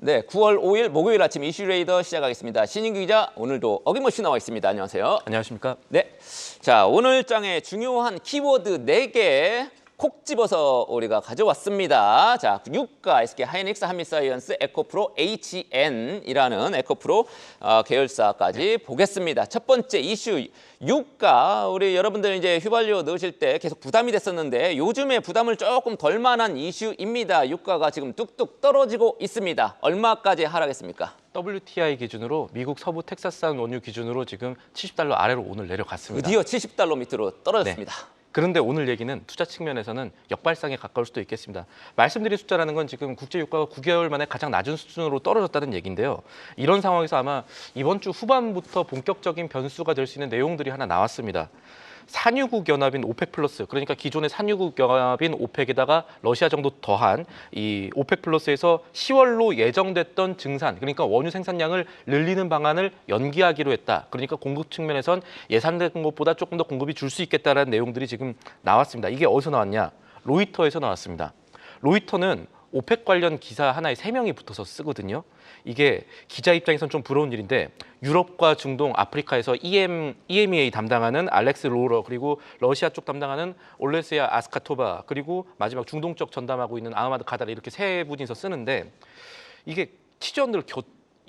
네, 9월 5일 목요일 아침 이슈레이더 시작하겠습니다. 신인규 기자, 오늘도 어김없이 나와 있습니다. 안녕하세요. 안녕하십니까? 네, 자 오늘 장에 중요한 키워드 4개 콕 집어서 우리가 가져왔습니다. 자, 유가, SK 하이닉스, 한미사이언스, 에코프로, HN이라는 에코프로 계열사까지 보겠습니다. 첫 번째 이슈, 유가. 우리 여러분들 이제 휘발유 넣으실 때 계속 부담이 됐었는데 요즘에 부담을 조금 덜 만한 이슈입니다. 유가가 지금 뚝뚝 떨어지고 있습니다. 얼마까지 하락했습니까? WTI 기준으로 미국 서부 텍사스산 원유 기준으로 지금 $70 아래로 오늘 내려갔습니다. 드디어 $70 밑으로 떨어졌습니다. 네. 그런데 오늘 얘기는 투자 측면에서는 역발상에 가까울 수도 있겠습니다. 말씀드린 숫자라는 건 지금 국제 유가가 9개월 만에 가장 낮은 수준으로 떨어졌다는 얘기인데요. 이런 상황에서 아마 이번 주 후반부터 본격적인 변수가 될 수 있는 내용들이 하나 나왔습니다. 산유국 연합인 오펙 플러스, 그러니까 기존의 산유국 연합인 오펙에다가 러시아 정도 더한 이 오펙 플러스에서 10월로 예정됐던 증산, 그러니까 원유 생산량을 늘리는 방안을 연기하기로 했다. 그러니까 공급 측면에선 예상된 것보다 조금 더 공급이 줄 수 있겠다라는 내용들이 지금 나왔습니다. 이게 어디서 나왔냐? 로이터에서 나왔습니다. 로이터는 오펙 관련 기사 하나에 3명이 붙어서 쓰거든요. 이게 기자 입장에서는 좀 부러운 일인데 유럽과 중동, 아프리카에서 EMEA 담당하는 알렉스 로러, 그리고 러시아 쪽 담당하는 올레스야 아스카토바, 그리고 마지막 중동 쪽 전담하고 있는 아흐마드 카다르, 이렇게 3분이서 쓰는데 이게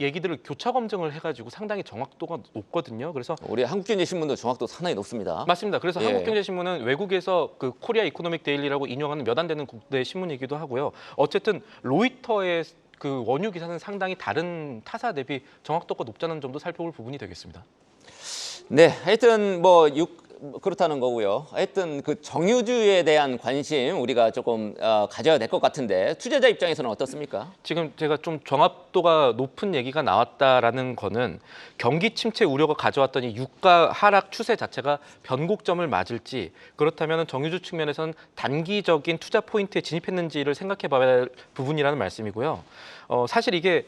얘기들을 교차 검증을 해가지고 상당히 정확도가 높거든요. 그래서 우리 한국경제신문도 정확도 상당히 높습니다. 맞습니다. 그래서 예. 한국경제신문은 외국에서 그 코리아 이코노믹 데일리라고 인용하는 몇 안 되는 국내 신문이기도 하고요. 어쨌든 로이터의 그 원유 기사는 상당히 다른 타사 대비 정확도가 높다는 점도 살펴볼 부분이 되겠습니다. 네, 하여튼 그렇다는 거고요. 하여튼 그 정유주에 대한 관심 우리가 조금 가져야 될 것 같은데 투자자 입장에서는 어떻습니까? 지금 제가 좀 정확도가 높은 얘기가 나왔다라는 거는 경기 침체 우려가 가져왔던 이 유가 하락 추세 자체가 변곡점을 맞을지, 그렇다면 정유주 측면에서는 단기적인 투자 포인트에 진입했는지를 생각해 봐야 할 부분이라는 말씀이고요. 사실 이게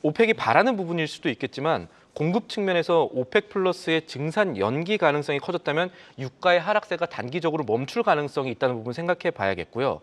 오펙이 바라는 부분일 수도 있겠지만 공급 측면에서 오펙 플러스의 증산 연기 가능성이 커졌다면 유가의 하락세가 단기적으로 멈출 가능성이 있다는 부분 생각해 봐야겠고요.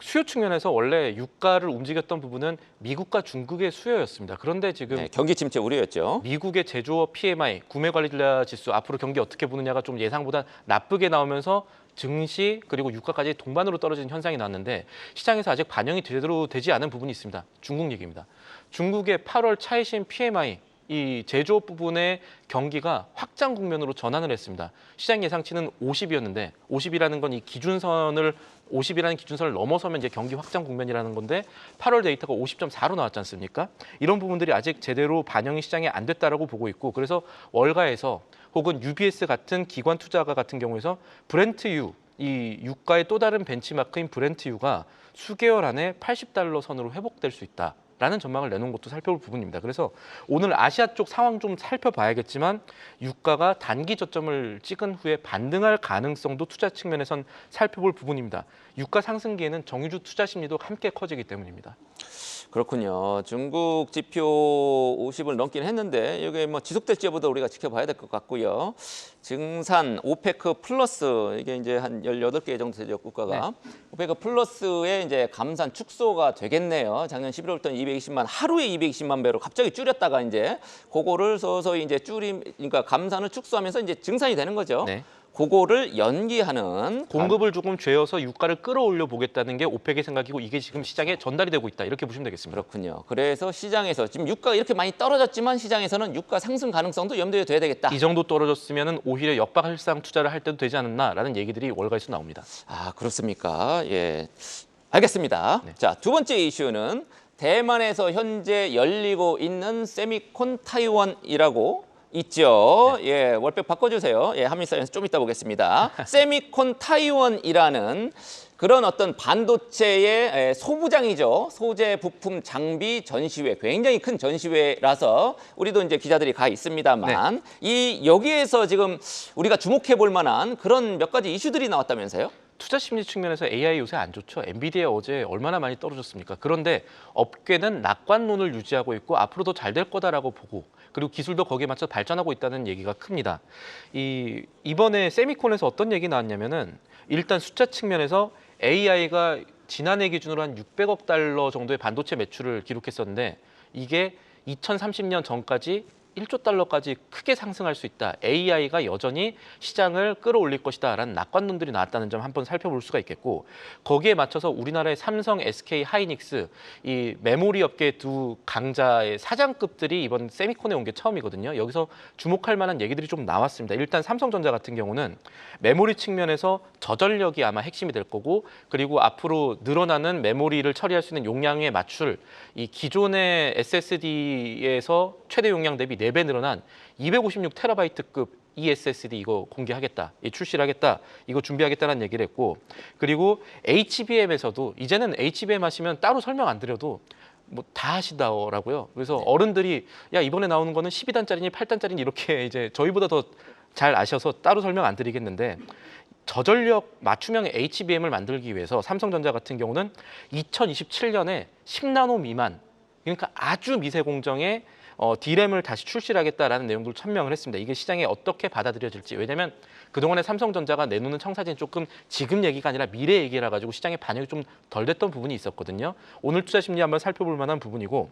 수요 측면에서 원래 유가를 움직였던 부분은 미국과 중국의 수요였습니다. 그런데 지금 네, 경기 침체 우려였죠. 미국의 제조업 PMI, 구매관리자 지수, 앞으로 경기 어떻게 보느냐가 좀 예상보다 나쁘게 나오면서 증시 그리고 유가까지 동반으로 떨어지는 현상이 나왔는데 시장에서 아직 반영이 제대로 되지 않은 부분이 있습니다. 중국 얘기입니다. 중국의 8월 차이신 PMI, 이 제조업 부분의 경기가 확장 국면으로 전환을 했습니다. 시장 예상치는 50이었는데 50이라는 건 이 기준선을 50이라는 기준선을 넘어서면 이제 경기 확장 국면이라는 건데 8월 데이터가 50.4로 나왔지 않습니까? 이런 부분들이 아직 제대로 반영이 시장에 안 됐다라고 보고 있고, 그래서 월가에서 혹은 UBS 같은 기관 투자가 같은 경우에서 브렌트유, 이 유가의 또 다른 벤치마크인 브렌트유가 수개월 안에 $80 선으로 회복될 수 있다. 라는 전망을 내놓은 것도 살펴볼 부분입니다. 그래서 오늘 아시아 쪽 상황 좀 살펴봐야겠지만 유가가 단기 저점을 찍은 후에 반등할 가능성도 투자 측면에선 살펴볼 부분입니다. 유가 상승기에는 정유주 투자 심리도 함께 커지기 때문입니다. 그렇군요. 중국 지표 50을 넘긴 했는데 이게 지속될지 여부도 우리가 지켜봐야 될 것 같고요. 증산 오페크 플러스, 이게 이제 한 18개 정도 되죠, 국가가. 네. 오페크 플러스의 이제 감산 축소가 되겠네요. 작년 11월부터 220만, 하루에 220만 배로 갑자기 줄였다가 이제 그거를 서서히 이제 그러니까 감산을 축소하면서 이제 증산이 되는 거죠. 네. 그거를 연기하는 공급을 조금 죄어서 유가를 끌어올려 보겠다는 게 오펙의 생각이고, 이게 지금 시장에 전달이 되고 있다, 이렇게 보시면 되겠습니다. 그렇군요. 그래서 시장에서 지금 유가가 이렇게 많이 떨어졌지만 시장에서는 유가 상승 가능성도 염두에 둬야 되겠다. 이 정도 떨어졌으면 오히려 역박할상 투자를 할 때도 되지 않았나라는 얘기들이 월가에서 나옵니다. 아, 그렇습니까? 예, 알겠습니다. 네. 자, 두 번째 이슈는 대만에서 현재 열리고 있는 세미콘 타이완이라고 있죠. 네. 예, 월백 바꿔주세요. 예, 한미사이언스 좀 이따 보겠습니다. 세미콘 타이완이라는 그런 어떤 반도체의 소부장이죠. 소재, 부품, 장비 전시회, 굉장히 큰 전시회라서 우리도 이제 기자들이 가 있습니다만, 네. 여기에서 지금 우리가 주목해 볼 만한 그런 몇 가지 이슈들이 나왔다면서요? 투자 심리 측면에서 AI 요새 안 좋죠. 엔비디아 어제 얼마나 많이 떨어졌습니까? 그런데 업계는 낙관론을 유지하고 있고 앞으로 더 잘 될 거다라고 보고, 그리고 기술도 거기에 맞춰 발전하고 있다는 얘기가 큽니다. 이번에 세미콘에서 어떤 얘기 나왔냐면은 일단 숫자 측면에서 AI가 지난해 기준으로 한 600억 달러 정도의 반도체 매출을 기록했었는데 이게 2030년 전까지 1조 달러까지 크게 상승할 수 있다. AI가 여전히 시장을 끌어올릴 것이다라는 낙관론들이 나왔다는 점 한번 살펴볼 수가 있겠고 거기에 맞춰서 우리나라의 삼성, SK 하이닉스 이 메모리 업계 두 강자의 사장급들이 이번 세미콘에 온 게 처음이거든요. 여기서 주목할 만한 얘기들이 좀 나왔습니다. 일단 삼성전자 같은 경우는 메모리 측면에서 저전력이 아마 핵심이 될 거고 그리고 앞으로 늘어나는 메모리를 처리할 수 있는 용량에 맞출 이 기존의 SSD에서 최대 용량 대비 4배 늘어난 256TB급 eSSD 이거 공개하겠다, 출시를 하겠다, 이거 준비하겠다는 얘기를 했고 그리고 HBM에서도 이제는 HBM 하시면 따로 설명 안 드려도 뭐 다 하시더라고요. 그래서 네. 어른들이 야 이번에 나오는 거는 12단짜리니 8단짜리니 이렇게 이제 저희보다 더 잘 아셔서 따로 설명 안 드리겠는데 저전력 맞춤형 HBM을 만들기 위해서 삼성전자 같은 경우는 2027년에 10나노 미만 그러니까 아주 미세 공정의 D램을 다시 출시를 하겠다라는 내용들을 천명을 했습니다. 이게 시장에 어떻게 받아들여질지. 왜냐하면 그동안에 삼성전자가 내놓는 청사진 조금 지금 얘기가 아니라 미래 얘기라 가지고 시장에 반영이 좀 덜 됐던 부분이 있었거든요. 오늘 투자 심리 한번 살펴볼 만한 부분이고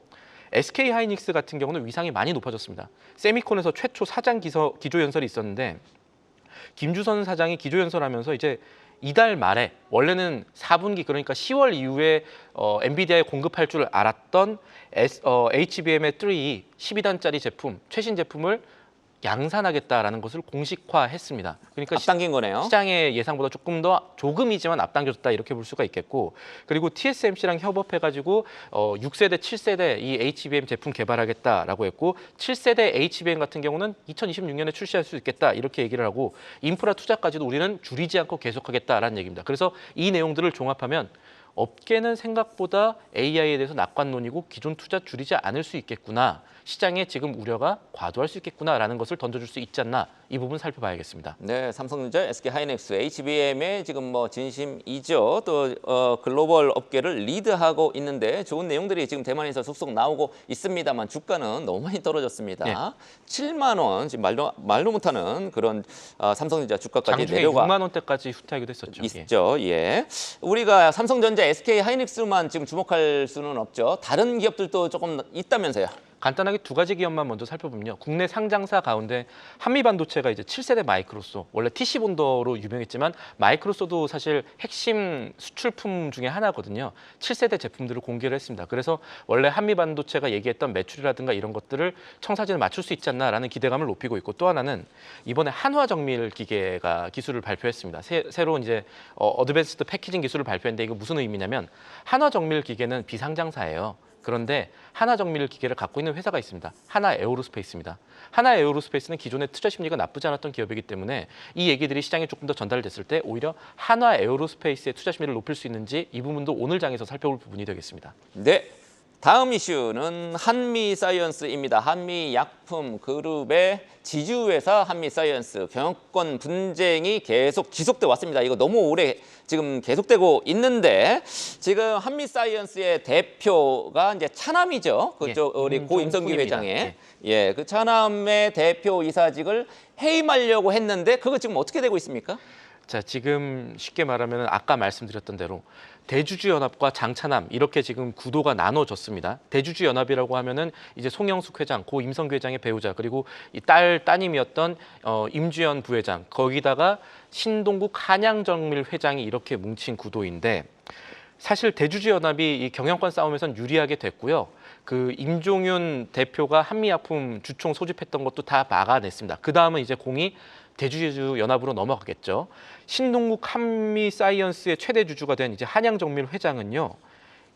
SK 하이닉스 같은 경우는 위상이 많이 높아졌습니다. 세미콘에서 최초 사장 기조 연설이 있었는데 김주선 사장이 기조 연설하면서 이제 이달 말에 원래는 4분기 그러니까 10월 이후에 엔비디아에 공급할 줄 알았던 HBM의 3 12단짜리 제품 최신 제품을 양산하겠다라는 것을 공식화했습니다. 그러니까 앞당긴 거네요. 시장의 예상보다 조금이지만 앞당겨졌다 이렇게 볼 수가 있겠고 그리고 TSMC랑 협업해가지고 6세대, 7세대 이 HBM 제품 개발하겠다라고 했고 7세대 HBM 같은 경우는 2026년에 출시할 수 있겠다 이렇게 얘기를 하고 인프라 투자까지도 우리는 줄이지 않고 계속하겠다라는 얘기입니다. 그래서 이 내용들을 종합하면 업계는 생각보다 AI에 대해서 낙관론이고 기존 투자 줄이지 않을 수 있겠구나. 시장에 지금 우려가 과도할 수 있겠구나라는 것을 던져줄 수 있지 않나. 이 부분 살펴봐야겠습니다. 네, 삼성전자, SK 하이닉스, HBM의 지금 뭐 진심이죠. 또 글로벌 업계를 리드하고 있는데 좋은 내용들이 지금 대만에서 속속 나오고 있습니다만 주가는 너무 많이 떨어졌습니다. 네. 7만 원 지금 말도 못하는 그런 삼성전자 주가까지 장중에 내려가 6만 원대까지 후퇴하기도 했었죠. 있죠. 예. 우리가 삼성전자, SK 하이닉스만 지금 주목할 수는 없죠. 다른 기업들도 조금 있다면서요. 간단하게 두 가지 기업만 먼저 살펴보면요. 국내 상장사 가운데 한미반도체가 이제 7세대 마이크로소, 원래 TC본더로 유명했지만 마이크로소도 사실 핵심 수출품 중에 하나거든요. 7세대 제품들을 공개를 했습니다. 그래서 원래 한미반도체가 얘기했던 매출이라든가 이런 것들을 청사진을 맞출 수 있지 않나라는 기대감을 높이고 있고 또 하나는 이번에 한화정밀 기계가 기술을 발표했습니다. 새로운 이제 어드밴스드 패키징 기술을 발표했는데 이거 무슨 의미냐면 한화정밀 기계는 비상장사예요. 그런데 하나정밀 기계를 갖고 있는 회사가 있습니다. 하나에어로스페이스입니다. 하나에어로스페이스는 기존의 투자 심리가 나쁘지 않았던 기업이기 때문에 이 얘기들이 시장에 조금 더 전달됐을 때 오히려 하나에어로스페이스의 투자 심리를 높일 수 있는지 이 부분도 오늘 장에서 살펴볼 부분이 되겠습니다. 네. 다음 이슈는 한미사이언스입니다. 한미약품 그룹의 지주회사 한미사이언스 경영권 분쟁이 계속 지속돼 왔습니다. 이거 너무 오래 지금 계속되고 있는데 지금 한미사이언스의 대표가 이제 차남이죠. 그쪽 우리 고 임성기 회장의 그 차남의 대표 이사직을 해임하려고 했는데 그거 지금 어떻게 되고 있습니까? 자, 지금 쉽게 말하면 아까 말씀드렸던 대로 대주주연합과 장차남 이렇게 지금 구도가 나눠졌습니다. 대주주연합이라고 하면은 이제 송영숙 회장, 고 임성규 회장의 배우자 그리고 이 따님이었던 임주연 부회장 거기다가 신동국 한양정밀 회장이 이렇게 뭉친 구도인데 사실 대주주연합이 이 경영권 싸움에선 유리하게 됐고요. 그 임종윤 대표가 한미약품 주총 소집했던 것도 다 막아냈습니다. 그 다음은 이제 공이 대주주 연합으로 넘어가겠죠. 신동국 한미사이언스의 최대 주주가 된 이제 한양정밀 회장은요.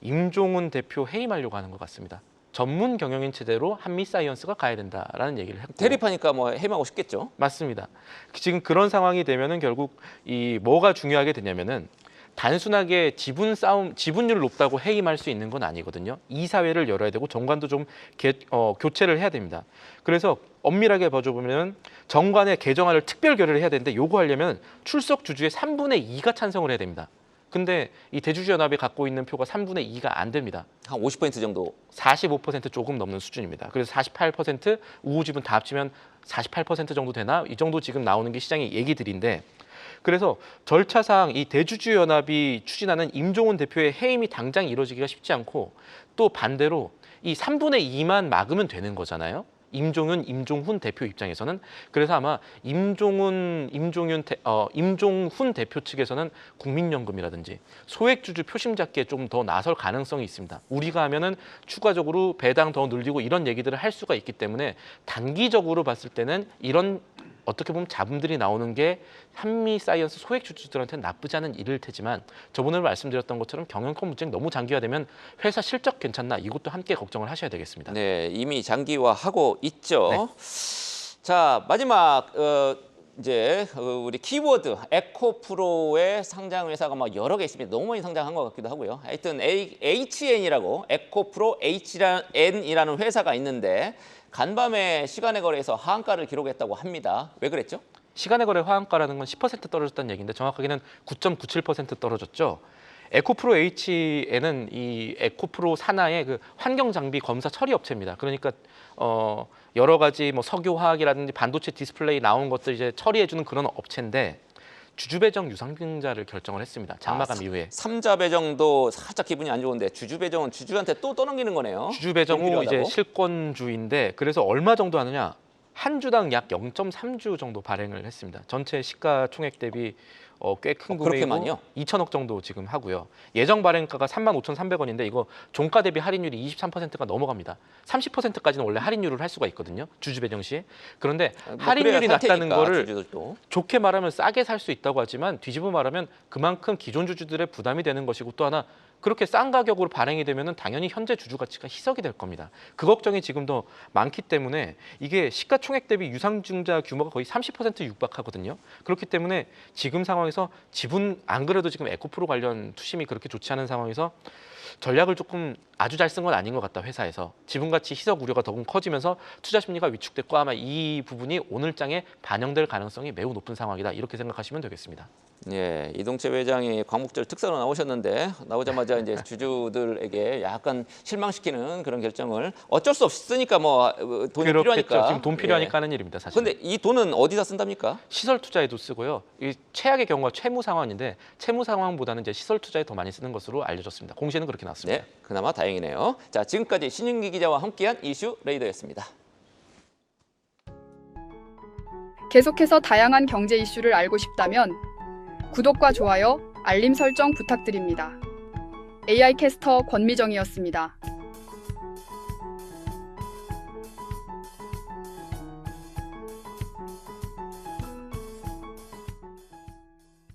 임종훈 대표 해임하려고 하는 것 같습니다. 전문 경영인 체제로 한미사이언스가 가야 된다라는 얘기를 했고 대립하니까 뭐 해임하고 싶겠죠. 맞습니다. 지금 그런 상황이 되면은 결국 이 뭐가 중요하게 되냐면은 단순하게 지분율을 높다고 해임할 수 있는 건 아니거든요. 이사회를 열어야 되고 정관도 좀 교체를 해야 됩니다. 그래서 엄밀하게 봐줘보면 정관의 개정안을 특별 결의를 해야 되는데 요거 하려면 출석 주주의 3분의 2가 찬성을 해야 됩니다. 근데 이 대주주연합이 갖고 있는 표가 3분의 2가 안 됩니다. 한 50% 정도. 45% 조금 넘는 수준입니다. 그래서 48% 우후지분 다 합치면 48% 정도 되나? 이 정도 지금 나오는 게 시장의 얘기들인데 그래서 절차상 이 대주주연합이 추진하는 임종훈 대표의 해임이 당장 이루어지기가 쉽지 않고 또 반대로 이 3분의 2만 막으면 되는 거잖아요. 임종훈 대표 입장에서는. 그래서 아마 임종훈 대표 측에서는 국민연금이라든지 소액주주 표심 잡기에 좀 더 나설 가능성이 있습니다. 우리가 하면은 추가적으로 배당 더 늘리고 이런 얘기들을 할 수가 있기 때문에 단기적으로 봤을 때는 이런 어떻게 보면 자금들이 나오는 게 한미사이언스 소액주주들한테는 나쁘지 않은 일일 테지만 저번에 말씀드렸던 것처럼 경영권 분쟁 너무 장기화되면 회사 실적 괜찮나 이것도 함께 걱정을 하셔야 되겠습니다. 네, 이미 장기화하고 있죠. 네. 자, 마지막 이제 우리 키워드 에코프로의 상장 회사가 막 여러 개 있습니다. 너무 많이 상장한 것 같기도 하고요. 하여튼 HN이라고 에코프로 N이라는 회사가 있는데 간밤에 시간의 거래에서 하한가를 기록했다고 합니다. 왜 그랬죠? 시간의 거래 하한가라는 건 10% 떨어졌다는 얘기인데 정확하게는 9.97% 떨어졌죠. 에코프로 H에는 이 에코프로 산하의 그 환경 장비 검사 처리 업체입니다. 그러니까 여러 가지 뭐 석유화학이라든지 반도체 디스플레이 나온 것들 이제 처리해주는 그런 업체인데 주주 배정 유상증자를 결정을 했습니다. 장마감 이후에. 삼자 배정도 살짝 기분이 안 좋은데 주주 배정은 주주한테 또 떠넘기는 거네요. 주주 배정 후 이제 필요하다고? 실권주인데 그래서 얼마 정도 하느냐? 한 주당 약 0.3주 정도 발행을 했습니다. 전체 시가 총액 대비 꽤 큰 그렇게 금액이고 많이요? 2천억 정도 지금 하고요. 예정 발행가가 35,300원인데 이거 종가 대비 할인율이 23%가 넘어갑니다. 30%까지는 원래 할인율을 할 수가 있거든요. 주주 배정 시. 그런데 뭐 할인율이 그래야 살 낮다는 테니까, 거를 주주들도. 좋게 말하면 싸게 살 수 있다고 하지만 뒤집어 말하면 그만큼 기존 주주들의 부담이 되는 것이고 또 하나 그렇게 싼 가격으로 발행이 되면은 당연히 현재 주주 가치가 희석이 될 겁니다. 그 걱정이 지금 더 많기 때문에 이게 시가총액 대비 유상증자 규모가 거의 30% 육박하거든요. 그렇기 때문에 지금 상황에서 지분 안 그래도 지금 에코프로 관련 투심이 그렇게 좋지 않은 상황에서 전략을 조금 아주 잘 쓴 건 아닌 것 같다. 회사에서 지분 가치 희석 우려가 더욱 커지면서 투자 심리가 위축됐고 아마 이 부분이 오늘 장에 반영될 가능성이 매우 높은 상황이다. 이렇게 생각하시면 되겠습니다. 예, 이동채 회장이 광복절 특사로 나오셨는데 나오자마자 이제 주주들에게 약간 실망시키는 그런 결정을 어쩔 수 없으니까 뭐 돈이 그렇겠죠. 필요하니까. 지금 돈 필요하니까 하는 일입니다. 사실. 근데 이 돈은 어디다 쓴답니까? 시설 투자에도 쓰고요. 이 최악의 경우가 채무 상환인데 채무 상환보다는 이제 시설 투자에 더 많이 쓰는 것으로 알려졌습니다. 공시는 그렇게 나왔습니다. 네, 그나마 다행이네요. 자, 지금까지 신윤기 기자와 함께한 이슈 레이더였습니다. 계속해서 다양한 경제 이슈를 알고 싶다면 구독과 좋아요, 알림 설정 부탁드립니다. AI 캐스터 권미정이었습니다.